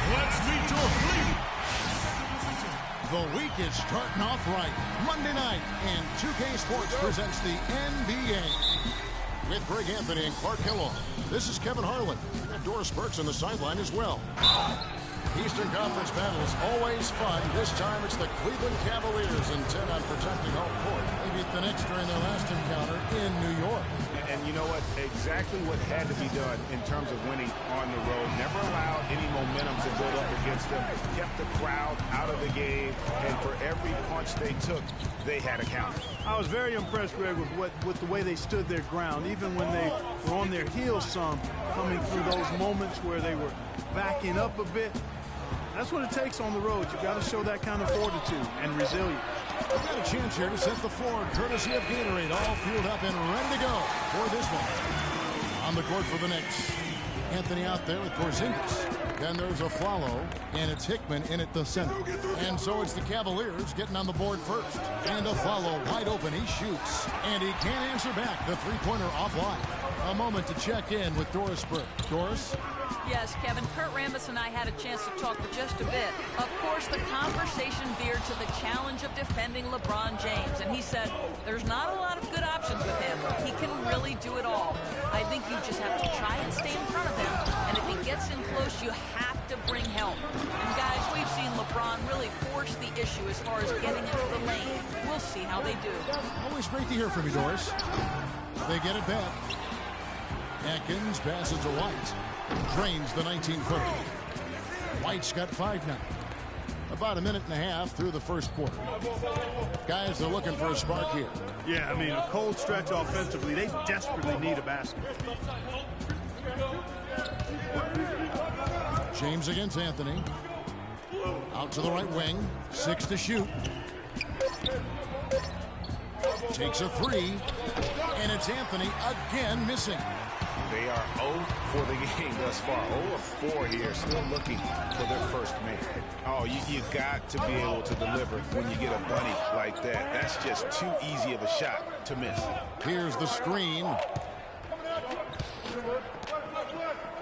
Let's meet your fleet. The week is starting off right. Monday night, and 2K Sports presents the NBA. With Greg Anthony and Clark Kellogg, this is Kevin Harlan. And Doris Burke's on the sideline as well. Eastern Conference battles always fun. This time it's the Cleveland Cavaliers intent on protecting home court. They beat the Knicks during their last encounter in New York. And you know what? Exactly what had to be done in terms of winning on the road. Never allowed any momentum to build up against them. Kept the crowd out of the game. And for every punch they took, they had a counter. I was very impressed, Greg, with the way they stood their ground, even when they were on their heels some, coming through those moments where they were backing up a bit. That's what it takes on the road. You've got to show that kind of fortitude and resilience. We've got a chance here to set the floor, courtesy of Gatorade, all fueled up and ready to go for this one. On the court for the Knicks, Anthony out there with Porzingis. Then there's a follow, and it's Hickman in at the center. And so it's the Cavaliers getting on the board first. And a follow wide open. He shoots, and he can't answer back. The three-pointer offline. A moment to check in with Doris Burke. Doris? Yes, Kevin, Kurt Rambis and I had a chance to talk for just a bit. Of course, the conversation veered to the challenge of defending LeBron James, and he said there's not a lot of good options with him. He can really do it all. I think you just have to try and stay in front of him, and if he gets in close, you have to bring help. And guys, we've seen LeBron really force the issue as far as getting into the lane. We'll see how they do. Always great to hear from you, Doris. They get it back. Atkins passes to White. Drains the 19-footer. White's got 5 now. About a minute and a half through the first quarter. Guys are looking for a spark here. Yeah, I mean, a cold stretch offensively. They desperately need a basket. James against Anthony. Out to the right wing. 6 to shoot. Takes a 3. And it's Anthony again missing. They are 0 for the game thus far. 0 of 4 here, still looking for their first make. Oh, you got to be able to deliver when you get a bunny like that. That's just too easy of a shot to miss. Here's the screen.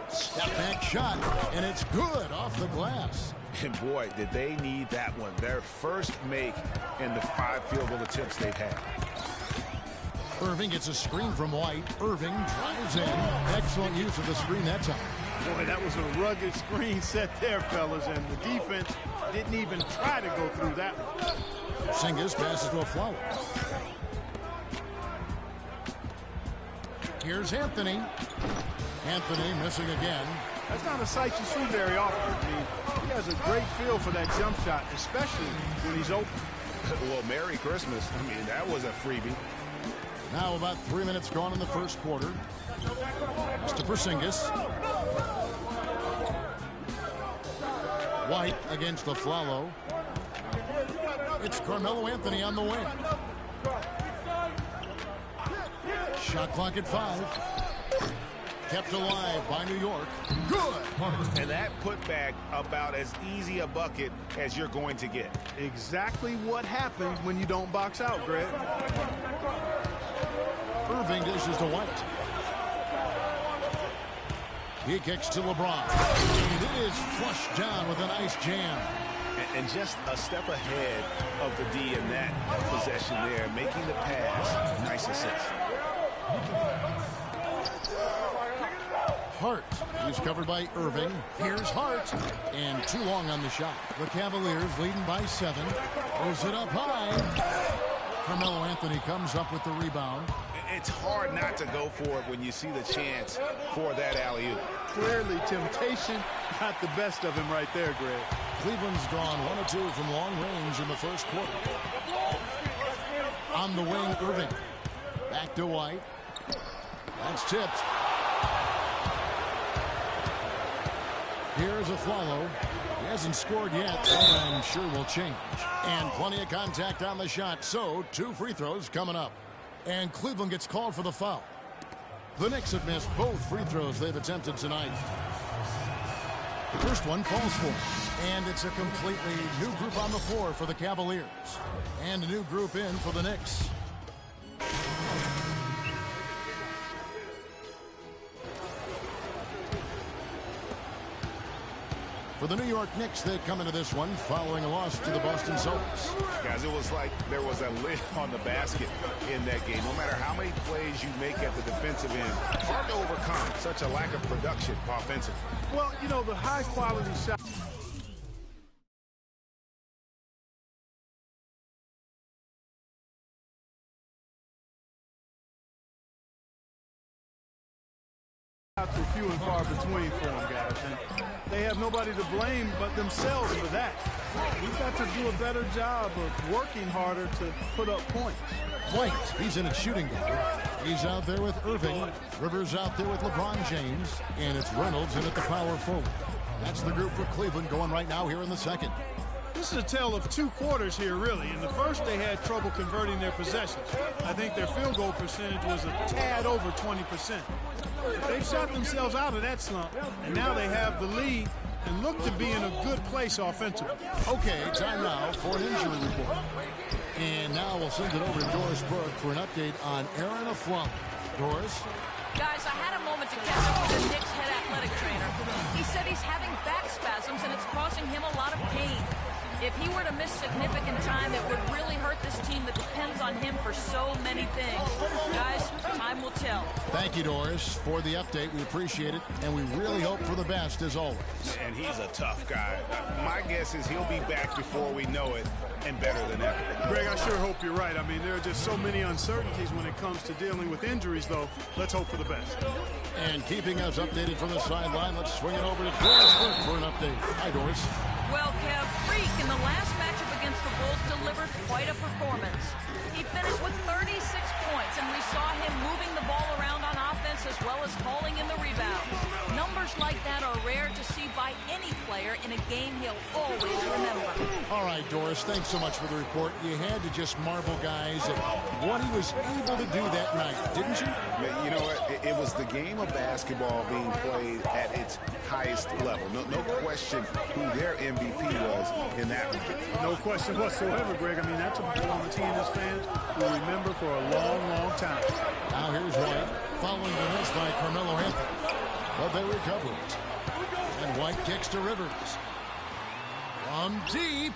Step back shot, and it's good off the glass. And boy, did they need that one. Their first make in the 5 field goal attempts they've had. Irving gets a screen from White. Irving drives in. Excellent use of the screen that time. Boy, that was a rugged screen set there, fellas, and the defense didn't even try to go through that one. Porzingis passes to a flower. Here's Anthony. Anthony missing again. That's not a sight you see very often. I mean, he has a great feel for that jump shot, especially when he's open. Well, Merry Christmas. I mean, that was a freebie. Now about 3 minutes gone in the first quarter. It's to Porzingis. White against the Flalo. It's Carmelo Anthony on the wing. Shot clock at 5. Kept alive by New York. Good! And that putback about as easy a bucket as you're going to get. Exactly what happens when you don't box out, Greg. Irving dishes to White. He kicks to LeBron. And it is flushed down with a nice jam. And just a step ahead of the D in that possession there, making the pass. Nice assist. Hart. He's covered by Irving. Here's Hart. And too long on the shot. The Cavaliers leading by 7. Throws it up high. Carmelo Anthony comes up with the rebound. It's hard not to go for it when you see the chance for that alley-oop. Clearly, temptation got the best of him right there, Greg. Cleveland's gone 1 of 2 from long range in the first quarter. On the wing, Irving. Back to White. That's tipped. Here's a follow. He hasn't scored yet, and I'm sure will change. And plenty of contact on the shot, so 2 free throws coming up. And Cleveland gets called for the foul. The Knicks have missed both free throws they've attempted tonight. The first one falls for them. And it's a completely new group on the floor for the Cavaliers. And a new group in for the Knicks. For the New York Knicks, they come into this one following a loss to the Boston Celtics. Guys, it was like there was a lid on the basket in that game. No matter how many plays you make at the defensive end, hard to overcome such a lack of production offensively. Well, you know, the high-quality shot are few and far between for them, guys. And they have nobody to blame but themselves for that. We've got to do a better job of working harder to put up points. White, he's in at shooting guard. He's out there with Irving. Rivers out there with LeBron James. And it's Reynolds in at the power forward. That's the group for Cleveland going right now here in the second. This is a tale of two quarters here, really. In the first, they had trouble converting their possessions. I think their field goal percentage was a tad over 20%. They've shot themselves out of that slump, and now they have the lead and look to be in a good place offensively. Okay, time now for an injury report. And now we'll send it over to Doris Burke for an update on Aaron Aflalo. Doris? Guys, I had a moment to catch up with the Knicks head athletic trainer. He said he's having back spasms and it's causing him a lot of pain. If he were to miss significant time, it would really hurt this team that depends on him for so many things. Guys, time will tell. Thank you, Doris, for the update. We appreciate it, and we really hope for the best as always. And he's a tough guy. My guess is he'll be back before we know it, and better than ever. Greg, I sure hope you're right. I mean, there are just so many uncertainties when it comes to dealing with injuries, though. Let's hope for the best. And keeping us updated from the sideline, let's swing it over to Doris Burke for an update. Hi, Doris. Well, Kev, Freak in the last matchup against the Bulls delivered quite a performance. He finished with 36 points, and we saw him moving the ball around on offense as well as hauling in the rebounds. Numbers like that are rare to see by any player in a game he'll always remember. All right, Doris, thanks so much for the report. You had to just marvel, guys, at what he was able to do that night, didn't you? You know what? It was the game of basketball being played at its highest level. No question who their MVP was in that one. No question whatsoever, Greg. I mean, that's a performance he and his fans will remember for a long, long time. Now here's White, following the miss by Carmelo Anthony. But they recover it. And White kicks to Rivers. From deep.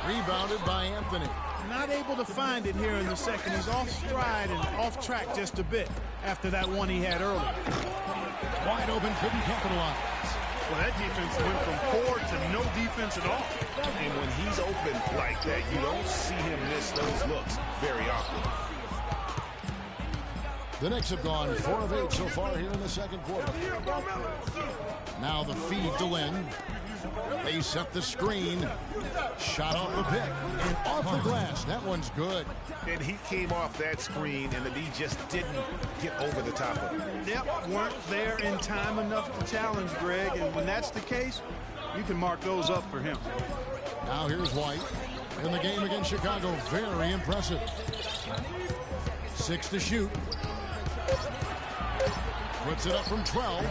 Rebounded by Anthony. Not able to find it here in the second. He's off stride and off track just a bit after that one he had early. Wide open, couldn't capitalize. Well, that defense went from poor to no defense at all. And when he's open like that, you don't see him miss those looks very often. The Knicks have gone 4 of 8 so far here in the second quarter. Now the feed to Lynn. They set the screen. Shot off the pick. And off the glass. That one's good. And he came off that screen, and the D just didn't get over the top of it. Yep, weren't there in time enough to challenge Greg. And when that's the case, you can mark those up for him. Now here's White. In the game against Chicago, very impressive. 6 to shoot. Puts it up from 12.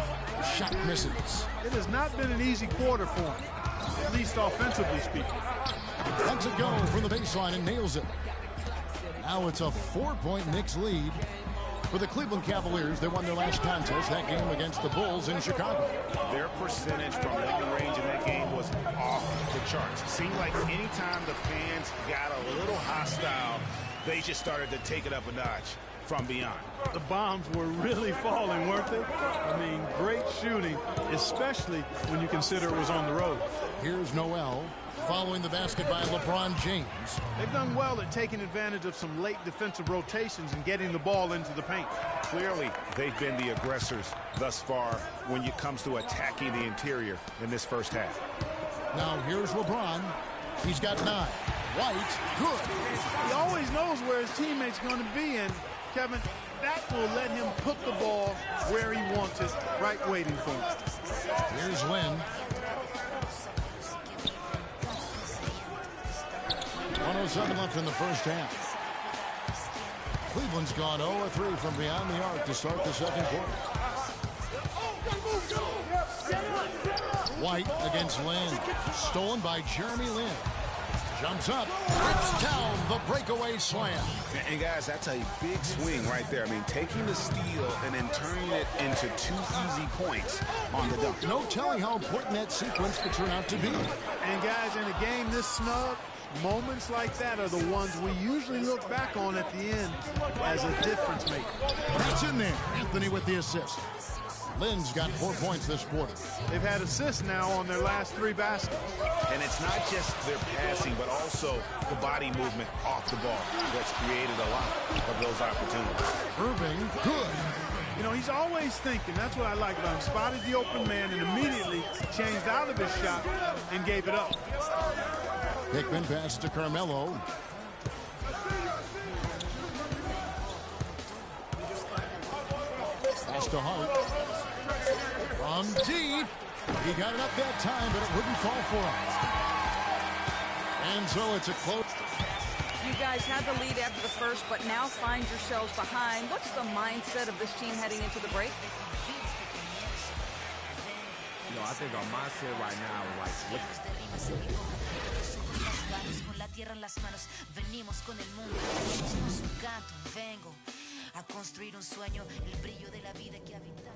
Shot misses. It has not been an easy quarter for him, at least offensively speaking. Lets it go from the baseline and nails it. Now it's a 4-point Knicks lead. For the Cleveland Cavaliers, they won their last contest, that game against the Bulls in Chicago. Their percentage from long range in that game was off the charts. Seemed like anytime the fans got a little hostile, they just started to take it up a notch from beyond. The bombs were really falling, weren't they? I mean, great shooting, especially when you consider it was on the road. Here's Noel following the basket by LeBron James. They've done well at taking advantage of some late defensive rotations and getting the ball into the paint. Clearly, they've been the aggressors thus far when it comes to attacking the interior in this first half. Now here's LeBron. He's got 9. White, good. He always knows where his teammate's going to be, and Kevin, that will let him put the ball where he wants it, right waiting for him. Here's Lynn. 107 left in the first half. Cleveland's gone 0-3 from beyond the arc to start the second quarter. White against Lynn. Stolen by Jeremy Lin. Jumps up, rips down the breakaway slam. And guys, that's a big swing right there. I mean, taking the steal and then turning it into 2 easy points on the dunk. No telling how important that sequence could turn out to be. And guys, in a game this snug, moments like that are the ones we usually look back on at the end as a difference maker. That's in there. Anthony with the assist. Lynn's got 4 points this quarter. They've had assists now on their last 3 baskets. And it's not just their passing, but also the body movement off the ball that's created a lot of those opportunities. Irving, good. You know, he's always thinking. That's what I like about him. Spotted the open man and immediately changed out of his shot and gave it up. Hickman pass to Carmelo. Pass to Hart. From deep. He got it up that time, but it wouldn't fall for him. And so it's a close. You guys had the lead after the first, but now find yourselves behind. What's the mindset of this team heading into the break? You know, I think our mindset right now is like, a construir un sueño, el brillo de la vida que habita.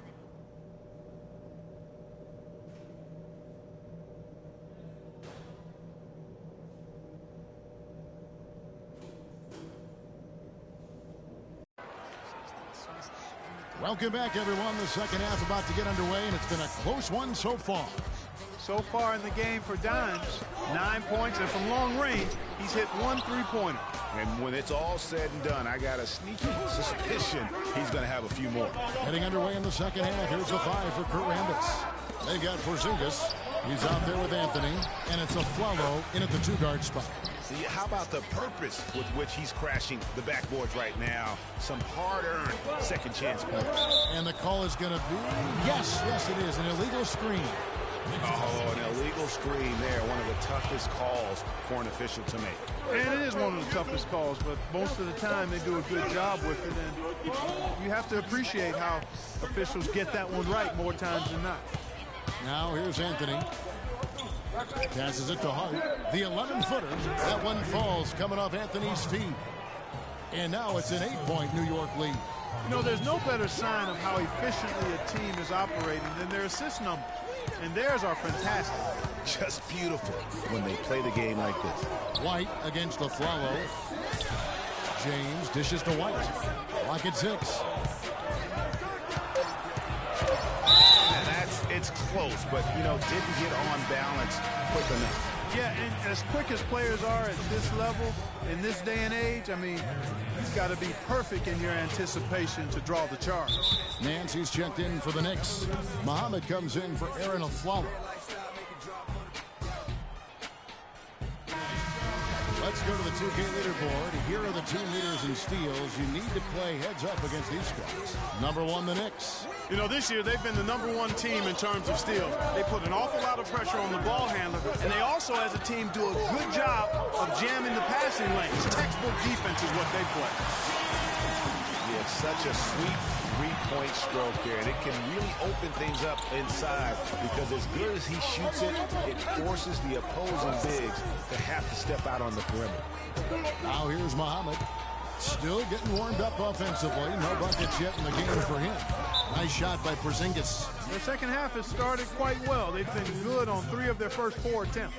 Welcome back, everyone. The second half about to get underway, and it's been a close one so far. So far in the game for Dimes, 9 points, and from long range, he's hit 1 3-pointer. And when it's all said and done, I got a sneaky suspicion he's going to have a few more. Heading underway in the second half. Here's the 5 for Kurt Rambis. They got Porzingis. He's out there with Anthony, and it's a Flalo in at the 2-guard spot. See, how about the purpose with which he's crashing the backboards right now? Some hard-earned second chance points. And the call is going to be, yes, it is, an illegal screen. Oh, an illegal screen there. One of the toughest calls for an official to make. And it is one of the toughest calls, but most of the time they do a good job with it. And you have to appreciate how officials get that one right more times than not. Now here's Anthony. Passes it to Hart. The 11-footer. That one falls coming off Anthony's feet. And now it's an 8-point New York lead. You know, there's no better sign of how efficiently a team is operating than their assist numbers. And theirs are fantastic. Just beautiful when they play the game like this. White against the Flalo. James dishes to White. Lock at 6. It's close, but, you know, didn't get on balance quick enough. Yeah, and as quick as players are at this level, in this day and age, I mean, you've got to be perfect in your anticipation to draw the charge. Nancy's checked in for the Knicks. Muhammad comes in for Aaron Aflalo. Let's go to the 2K leaderboard. Here are the team leaders in steals. You need to play heads up against these guys. Number 1, the Knicks. You know, this year they've been the #1 team in terms of steals. They put an awful lot of pressure on the ball handler, and they also, as a team, do a good job of jamming the passing lanes. Textbook defense is what they play. Yeah, it's such a sweet 3-point stroke there, and it can really open things up inside because as good as he shoots it, it forces the opposing bigs to have to step out on the perimeter. Now here's Muhammad. Still getting warmed up offensively. No buckets yet in the game for him. Nice shot by Porzingis. Their second half has started quite well. They've been good on 3 of their first 4 attempts.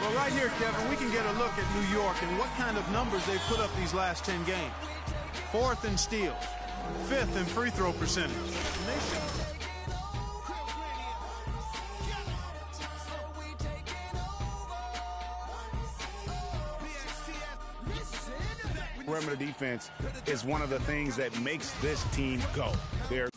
Well, right here, Kevin, we can get a look at New York and what kind of numbers they've put up these last 10 games. 4th in steals, 5th in free throw percentage. Perimeter defense is one of the things that makes this team go. They're